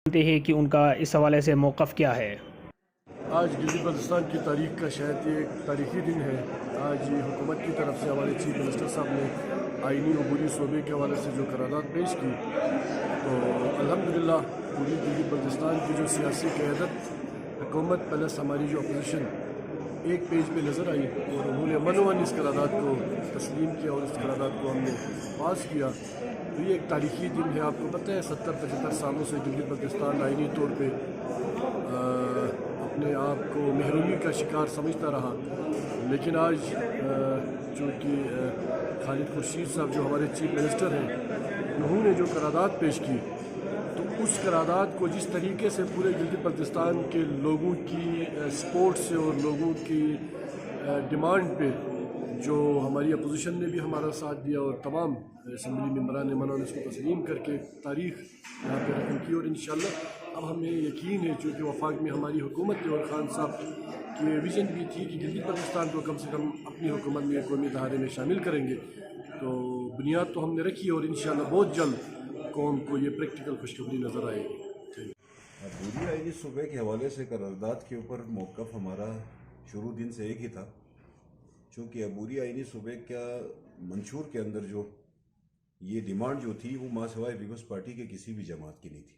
جانتے ہیں کہ ان کا اس حوالے سے موقف کیا ہے۔ آج گلگت بلتستان کی تاریخ کا شاید یہ ایک تاریخی دن ہے۔ آج یہ حکومت کی طرف سے ہمارے چیف منسٹر صاحب نے آئینی عبوری صوبے کے حوالے سے جو قرارداد پیش کی، تو الحمدللہ پوری گلگت بلتستان کی جو سیاسی قیادت، حکومت پلس ہماری جو اپوزیشن ایک پیج پہ نظر آئی اور انہوں نے امن و اس قرارداد کو تسلیم کیا اور اس قرارداد کو ہم نے پاس کیا۔ تو یہ ایک تاریخی دن ہے۔ آپ کو پتہ ہے 70-75 سالوں سے گلگت بلتستان آئینی طور پہ اپنے آپ کو محرومی کا شکار سمجھتا رہا، لیکن آج چونکہ خالد خورشید صاحب جو ہمارے چیف منسٹر ہیں، انہوں نے جو قرارداد پیش کی، تو اس قرارداد کو جس طریقے سے پورے گلگت بلتستان کے لوگوں کی سپورٹ سے اور لوگوں کی ڈیمانڈ پہ جو ہماری اپوزیشن نے بھی ہمارا ساتھ دیا اور تمام اسمبلی ممبران نے اس کو تسلیم کر کے تاریخ یہاں پہ رقم کی، اور انشاءاللہ اب ہمیں یقین ہے چونکہ وفاق میں ہماری حکومت تھی اور خان صاحب کی ویژن بھی تھی کہ گلگت بلتستان کو کم سے کم اپنی حکومت میں قومی دھارے میں شامل کریں گے، تو بنیاد تو ہم نے رکھی اور انشاءاللہ بہت جلد قوم کو یہ پریکٹیکل خوشخبری نظر آئے گی۔ عبوری آئینی صوبے کے حوالے سے قرارداد کے اوپر موقف ہمارا شروع دن سے ایک ہی تھا، چونکہ عبوری آئینی صوبے کا منشور کے اندر جو یہ ڈیمانڈ جو تھی وہ ماں سوائے پیپلز پارٹی کے کسی بھی جماعت کی نہیں تھی۔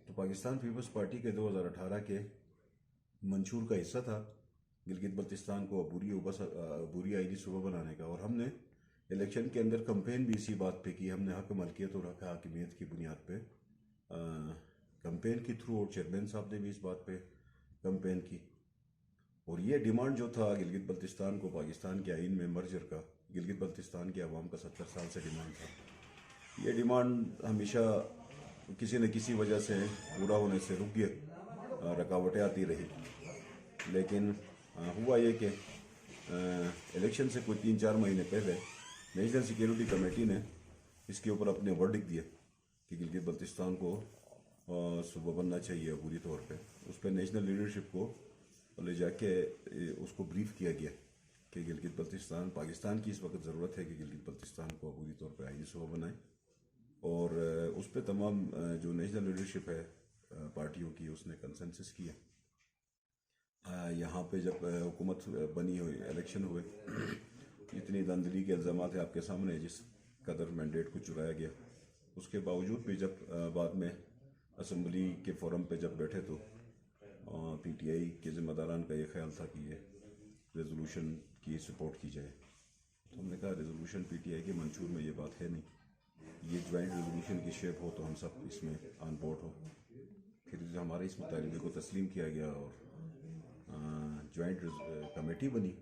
تو پاکستان پیپلز پارٹی کے 2018 کے منشور کا حصہ تھا گلگت بلتستان کو عبوری آئینی صوبہ بنانے کا، اور ہم نے الیکشن کے اندر کمپین بھی اسی بات پہ کی۔ ہم نے حق ملکیت اور حق حاکمیت کی بنیاد پہ کمپین کی تھرو، اور چیئرمین صاحب نے بھی اس بات پہ کمپین کی، اور یہ ڈیمانڈ جو تھا گلگت بلتستان کو پاکستان کے آئین میں مرجر کا، گلگت بلتستان کے عوام کا 70 سال سے ڈیمانڈ تھا۔ یہ ڈیمانڈ ہمیشہ کسی نہ کسی وجہ سے پورا ہونے سے رک گیا، رکاوٹیں آتی رہی، لیکن ہوا یہ کہ الیکشن سے کوئی 3-4 مہینے پہلے نیشنل سیکیورٹی کمیٹی نے اس کے اوپر اپنے ورڈک دیا کہ گلگت بلتستان کو صوبہ بننا چاہیے عبوری طور پہ۔ اس پہ نیشنل لیڈرشپ کو لے جا کے اس کو بریف کیا گیا کہ گلگت بلتستان، پاکستان کی اس وقت ضرورت ہے کہ گلگت بلتستان کو عبوری طور پہ آئینی صوبہ بنائیں، اور اس پہ تمام جو نیشنل لیڈرشپ ہے پارٹیوں کی اس نے کنسنسس کیا۔ یہاں پہ جب حکومت بنی ہوئی، الیکشن ہوئے، اتنی دھاندلی کے الزامات ہیں آپ کے سامنے، جس قدر مینڈیٹ کو چرایا گیا، اس کے باوجود بھی جب بعد میں اسمبلی کے فورم پہ جب بیٹھے تو پی ٹی آئی کے ذمہ داران کا یہ خیال تھا کہ یہ ریزولوشن کی سپورٹ کی جائے، تو ہم نے کہا ریزولوشن پی ٹی آئی کے منشور میں یہ بات ہے نہیں، یہ جوائنٹ ریزولوشن کی شیپ ہو تو ہم سب اس میں آن بورڈ ہو۔ پھر ہمارے اس مطالبے کو تسلیم کیا گیا اور جوائنٹ کمیٹی بنی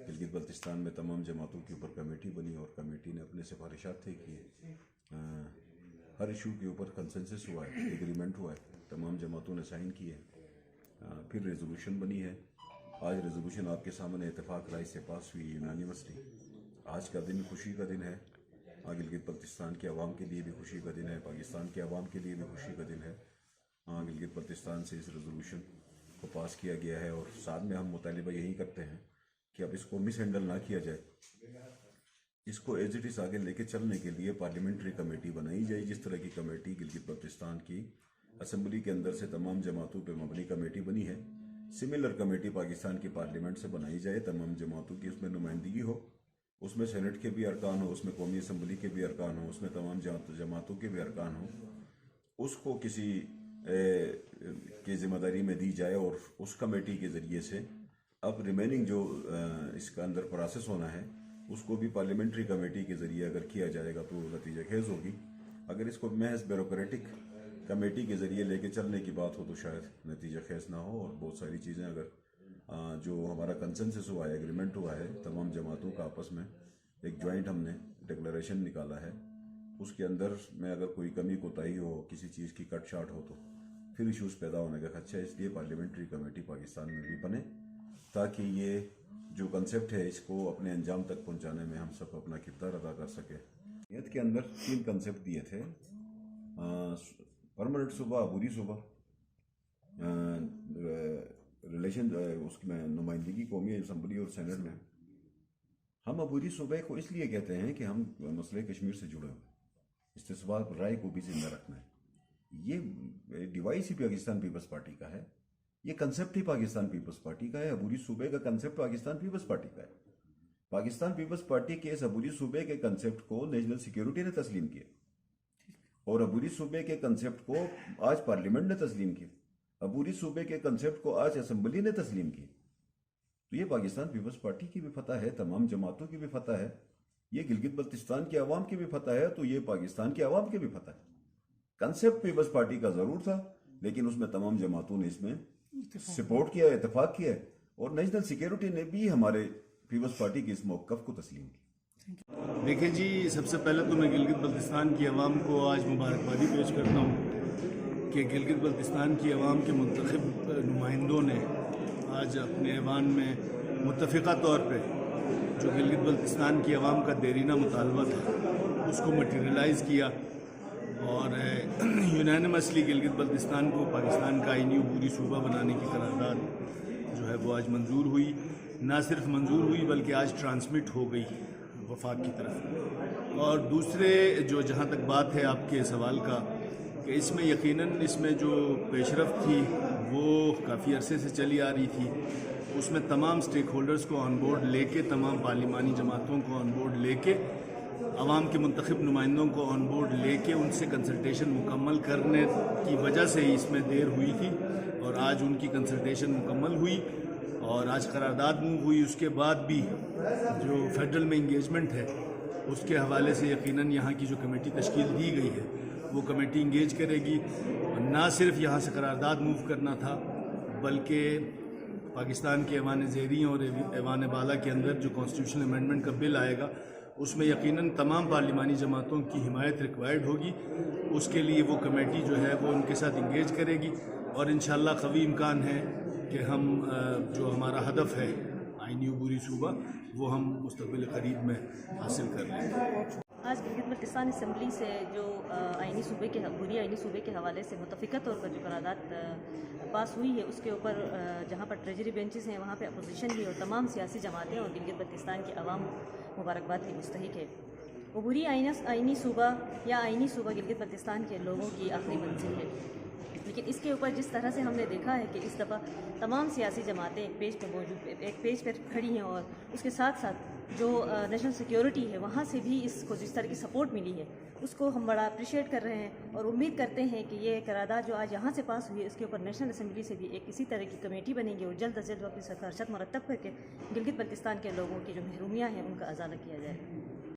گلگت بلتستان میں، تمام جماعتوں کے اوپر کمیٹی بنی، اور کمیٹی نے اپنے سفارشات طے کیے، ہر ایشو کے اوپر کنسنسس ہوا ہے، ایگریمنٹ ہوا ہے، تمام جماعتوں نے سائن کیے، پھر ریزولوشن بنی ہے۔ آج ریزولوشن آپ کے سامنے اتفاق رائے سے پاس ہوئی یونانیمسلی۔ آج کا دن خوشی کا دن ہے، گلگت بلتستان کے عوام کے لیے بھی خوشی کا دن ہے، پاکستان کے عوام کے لیے بھی خوشی کا دن ہے۔ گلگت بلتستان سے اس ریزولوشن کو پاس کیا گیا ہے، اور ساتھ میں ہم مطالبہ یہی کرتے ہیں کہ اب اس کو مس ہینڈل نہ کیا جائے، اس کو ایز اٹ از آگے لے کے چلنے کے لیے پارلیمنٹری کمیٹی بنائی جائے، جس طرح کی کمیٹی گلگت بلتستان کی اسمبلی کے اندر سے تمام جماعتوں پہ مبنی کمیٹی بنی ہے، سملر کمیٹی پاکستان کی پارلیمنٹ سے بنائی جائے، تمام جماعتوں کی اس میں نمائندگی ہو، اس میں سینٹ کے بھی ارکان ہو، اس میں قومی اسمبلی کے بھی ارکان ہوں، اس میں تمام جماعتوں کے بھی ارکان ہوں، اس کو کسی کی ذمہ داری میں دی جائے، اور اس کمیٹی کے ذریعے سے اب ریمیننگ جو اس کا اندر پروسیس ہونا ہے اس کو بھی پارلیمنٹری کمیٹی کے ذریعے اگر کیا جائے گا تو نتیجہ خیز ہوگی۔ اگر اس کو محض بیوروکریٹک کمیٹی کے ذریعے لے کے چلنے کی بات ہو تو شاید نتیجہ خیز نہ ہو، اور بہت ساری چیزیں اگر جو ہمارا کنسنسس ہوا ہے، ایگریمنٹ ہوا ہے تمام جماعتوں کا آپس میں، ایک جوائنٹ ہم نے ڈکلریشن نکالا ہے، اس کے اندر میں اگر کوئی کمی کوتاہی ہو، کسی چیز کی کٹ شاٹ ہو تو پھر ایشوز پیدا ہونے کا خدشہ ہے، اس لیے پارلیمنٹری کمیٹی پاکستان میں بھی بنے، تاکہ یہ جو کنسیپٹ ہے اس کو اپنے انجام تک پہنچانے میں ہم سب اپنا کردار ادا کر سکیں۔ نیت کے اندر 3 کنسیپٹ دیے تھے: پرماننٹ صوبہ، عبوری صوبہ، ریلیشن اس میں نمائندگی قومی اسمبلی اور سینٹ میں۔ ہم عبوری صوبے کو اس لیے کہتے ہیں کہ ہم مسئلہ کشمیر سے جڑے ہوئے، استصواب رائے کو بھی زندہ رکھنا ہے، یہ ڈیوائس ہی پاکستان پیپلز پارٹی کا ہے، یہ کنسپٹ ہی پاکستان پیپلز پارٹی کا ہے، عبوری صوبے کا کنسپٹ پاکستان پیپلز پارٹی کا ہے۔ پاکستان پیپلز پارٹی کے اس عبوری صوبے کے کنسپٹ کو نیشنل سیکیورٹی نے تسلیم کیا، اور عبوری صوبے کے کنسپٹ کو آج پارلیمنٹ نے تسلیم کیا، عبوری صوبے کے کنسپٹ کو آج اسمبلی نے تسلیم کیا۔ تو یہ پاکستان پیپلز پارٹی کی بھی فتح ہے، تمام جماعتوں کی بھی فتح ہے، یہ گلگت بلتستان کے عوام کی بھی فتح ہے، تو یہ پاکستان کے عوام کی بھی فتح ہے۔ کنسپٹ پیپلز پارٹی کا ضرور تھا، لیکن اس میں تمام جماعتوں نے اس میں سپورٹ کیا، اتفاق کیا، اور نیشنل سیکیورٹی نے بھی ہمارے پیپلز پارٹی کے اس موقف کو تسلیم کیا۔ دیکھیں جی، سب سے پہلے تو میں گلگت بلتستان کی عوام کو آج مبارکبادی پیش کرتا ہوں کہ گلگت بلتستان کی عوام کے منتخب نمائندوں نے آج اپنے ایوان میں متفقہ طور پہ جو گلگت بلتستان کی عوام کا دیرینہ مطالبہ تھا اس کو مٹیریلائز کیا، اور یونینمسلی گلگت بلتستان کو پاکستان کا آئینی عبوری صوبہ بنانے کی قرارداد جو ہے وہ آج منظور ہوئی۔ نہ صرف منظور ہوئی بلکہ آج ٹرانسمٹ ہو گئی وفاق کی طرف۔ اور دوسرے جو جہاں تک بات ہے آپ کے سوال کا کہ اس میں یقیناً اس میں جو پیش رفت تھی وہ کافی عرصے سے چلی آ رہی تھی، اس میں تمام سٹیک ہولڈرز کو آن بورڈ لے کے، تمام پارلیمانی جماعتوں کو آن بورڈ لے کے، عوام کے منتخب نمائندوں کو آن بورڈ لے کے ان سے کنسلٹیشن مکمل کرنے کی وجہ سے ہی اس میں دیر ہوئی تھی، اور آج ان کی کنسلٹیشن مکمل ہوئی اور آج قرارداد موو ہوئی۔ اس کے بعد بھی جو فیڈرل میں انگیجمنٹ ہے اس کے حوالے سے یقیناً یہاں کی جو کمیٹی تشکیل دی گئی ہے وہ کمیٹی انگیج کرے گی، اور نہ صرف یہاں سے قرارداد موو کرنا تھا بلکہ پاکستان کے ایوان زیریں اور ایوان بالا کے اندر جو کانسٹیٹیوشنل امینڈمنٹ کا بل آئے گا اس میں یقیناً تمام پارلیمانی جماعتوں کی حمایت ریکوائرڈ ہوگی۔ اس کے لیے وہ کمیٹی جو ہے وہ ان کے ساتھ انگیج کرے گی، اور انشاءاللہ قوی امکان ہے کہ ہم جو ہمارا ہدف ہے آئینی عبوری صوبہ وہ ہم مستقبل قریب میں حاصل کر لیں گے۔ آج گلگت بلتستان اسمبلی سے جو آئینی صوبے کے عبوری آئینی صوبے کے حوالے سے متفقہ طور پر جو قرارداد پاس ہوئی ہے اس کے اوپر جہاں پر ٹریجری بینچز ہیں وہاں پہ اپوزیشن بھی اور تمام سیاسی جماعتیں اور گلگت بلتستان کی عوام مبارکباد کی مستحق ہے۔ عبوری آئینی صوبہ یا آئینی صوبہ گلگت بلتستان کے لوگوں کی آخری منزل ہے، لیکن اس کے اوپر جس طرح سے ہم نے دیکھا ہے کہ اس دفعہ تمام سیاسی جماعتیں ایک پیج پر کھڑی ہیں، اور اس کے ساتھ ساتھ جو نیشنل سیکیورٹی ہے وہاں سے بھی اس کو جس طرح کی سپورٹ ملی ہے اس کو ہم بڑا اپریشیٹ کر رہے ہیں، اور امید کرتے ہیں کہ یہ قرارداد جو آج یہاں سے پاس ہوئی ہے اس کے اوپر نیشنل اسمبلی سے بھی ایک اسی طرح کی کمیٹی بنے گی اور جلد از جلد اپنی سفارشات مرتب کر کے گلگت بلتستان کے لوگوں کی جو محرومیاں ہیں ان کا ازالہ کیا جائے۔